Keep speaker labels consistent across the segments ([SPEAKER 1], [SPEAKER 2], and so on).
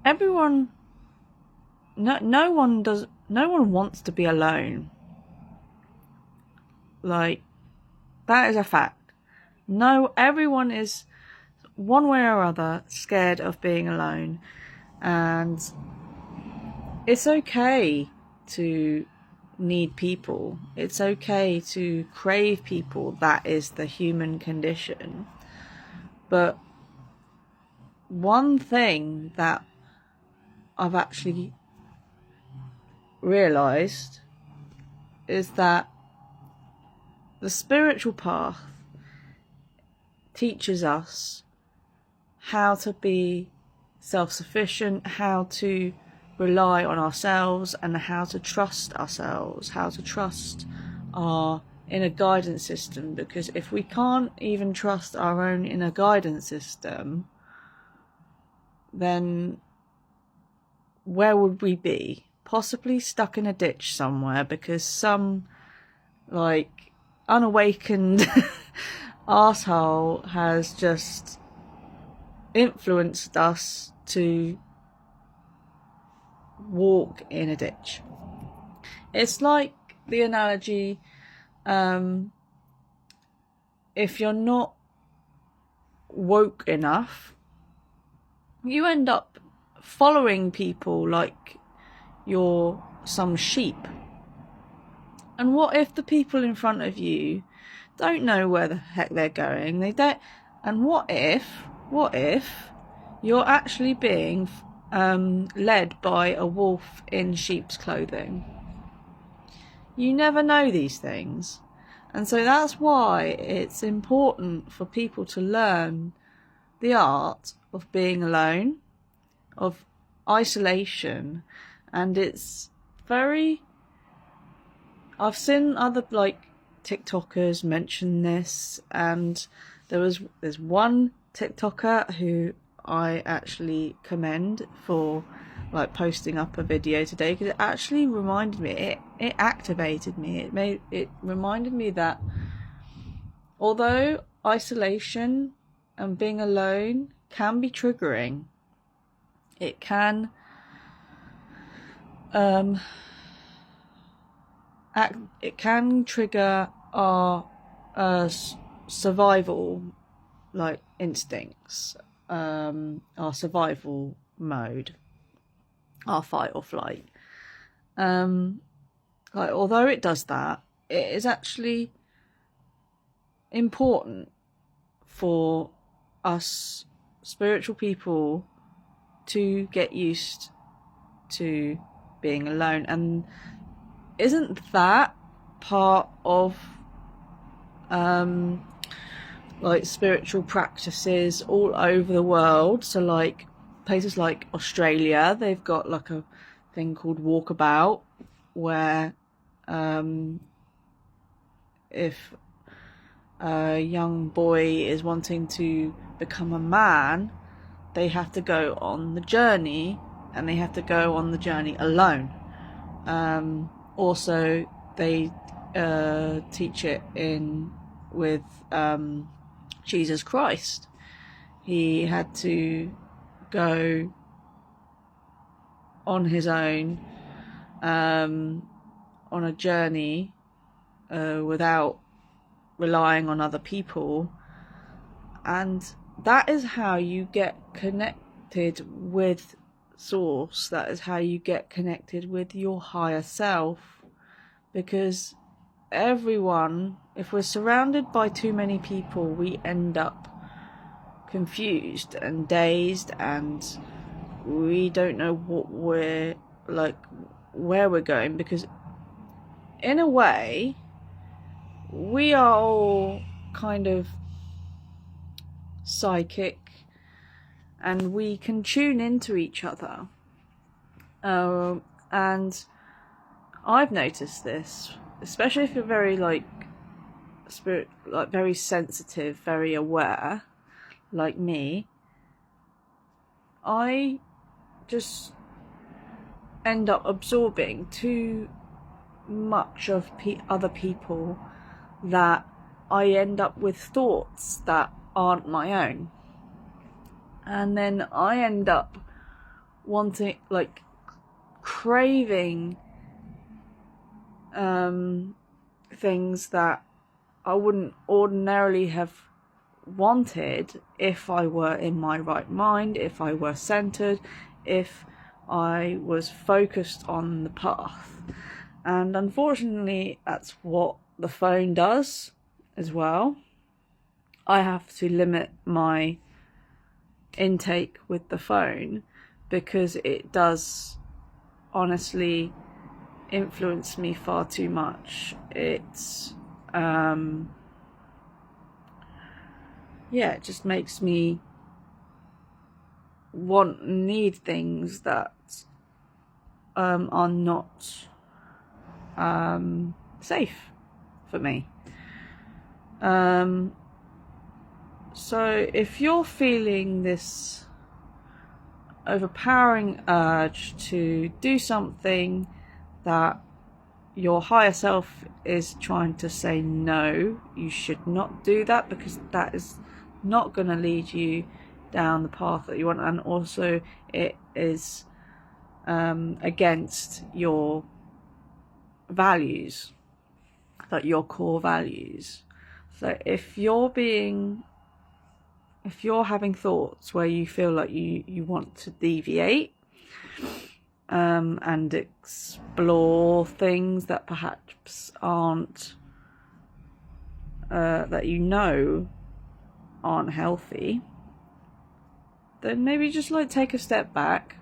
[SPEAKER 1] everyone, no one wants to be alone. Like, that is a fact. No, everyone is one way or other scared of being alone, and it's okay to need people. It's okay to crave people. That is the human condition. But one thing that I've actually realised is that the spiritual path teaches us how to be self-sufficient, how to rely on ourselves, and how to trust ourselves, how to trust our inner guidance system. Because if we can't even trust our own inner guidance system, then where would we be? Possibly stuck in a ditch somewhere because some unawakened arsehole has just influenced us to walk in a ditch. It's like the analogy, if you're not woke enough, you end up following people like you're some sheep. And what if the people in front of you don't know where the heck they're going? They don't. And what if you're actually being led by a wolf in sheep's clothing? You never know these things. And so that's why it's important for people to learn the art of being alone, of isolation. And it's very... I've seen other TikTokers mention this, and there's one TikToker who I actually commend for posting up a video today, because it actually reminded me, it activated me, it reminded me that although isolation and being alone can be triggering, it can trigger our survival instincts, our survival mode, our fight or flight. Although it does that, it is actually important for us spiritual people to get used to being alone. And isn't that part of spiritual practices all over the world? So places like Australia, they've got a thing called walkabout, where if a young boy is wanting to become a man, they have to go on the journey, and they have to go on the journey alone. Also, they teach it with Jesus Christ. He had to go on his own on a journey without relying on other people, and that is how you get connected with Source. That is how you get connected with your higher self. Because everyone, if we're surrounded by too many people, we end up confused and dazed, and we don't know where we're going, because in a way we are all kind of psychic, and we can tune into each other. And I've noticed this, especially if you're very very sensitive, very aware, like me. I just end up absorbing too much of other people, that I end up with thoughts that aren't my own. And then I end up wanting, like, craving things that I wouldn't ordinarily have wanted if I were in my right mind, if I were centered, if I was focused on the path. And unfortunately, that's what the phone does as well. I have to limit my intake with the phone because it does honestly influence me far too much. It's it just makes me need things that are not safe for me. So if you're feeling this overpowering urge to do something that your higher self is trying to say no, you should not do that, because that is not going to lead you down the path that you want, and also it is against your values, like your core values. So if you're having thoughts where you feel like you want to deviate and explore things that perhaps aren't aren't healthy, then maybe just like take a step back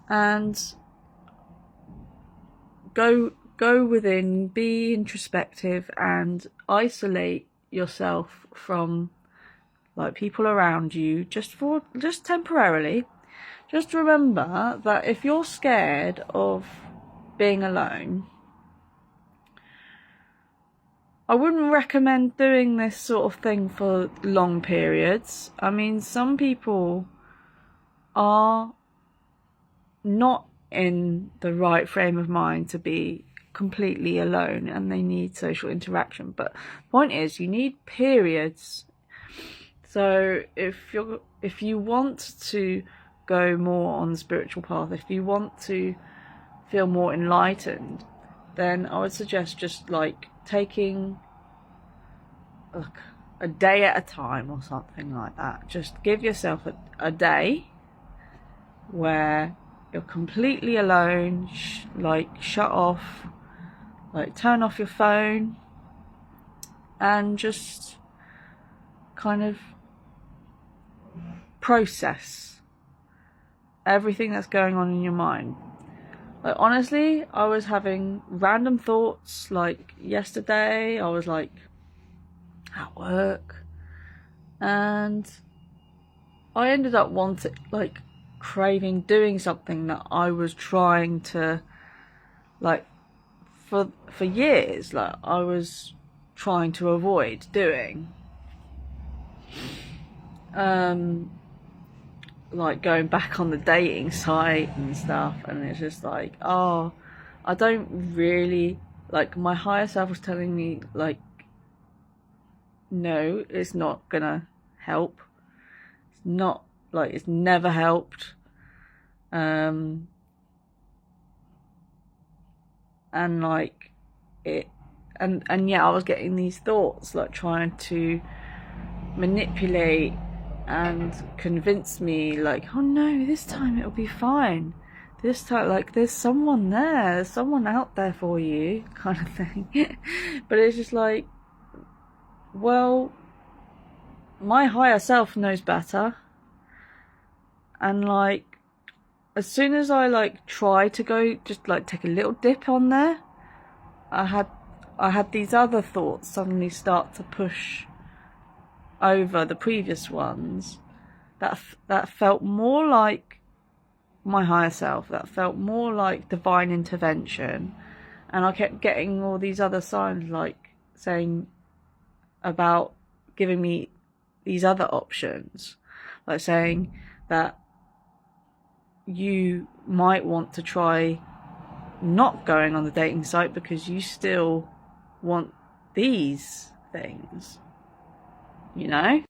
[SPEAKER 1] and go within, be introspective, and isolate yourself from like people around you just temporarily. Just remember that if you're scared of being alone, I wouldn't recommend doing this sort of thing for long periods. I mean, some people are not in the right frame of mind to be completely alone and they need social interaction. But the point is, you need periods. So if you want to go more on the spiritual path, if you want to feel more enlightened, then I would suggest just like taking a day at a time or something like that. Just give yourself a day where you're completely alone, shut off, like turn off your phone, and just kind of process everything that's going on in your mind. Like, honestly, I was having random thoughts. Like yesterday, I was like at work, and I ended up craving doing something that I was trying to, like, for years, like I was trying to avoid doing. Like going back on the dating site and stuff, and it's just like, oh, I don't really, like, my higher self was telling me like, no, it's not gonna help. It's not, like, it's never helped. And like it, and yeah, I was getting these thoughts like trying to manipulate and convince me, like, oh no, this time it'll be fine. This time, like, there's someone there, there's someone out there for you, kind of thing. But it's just like, well, my higher self knows better. And like, as soon as I like try to go, just like take a little dip on there, I had these other thoughts suddenly start to push over the previous ones that felt more like my higher self, that felt more like divine intervention. And I kept getting all these other signs, like saying about giving me these other options, like saying that you might want to try not going on the dating site because you still want these things, you know?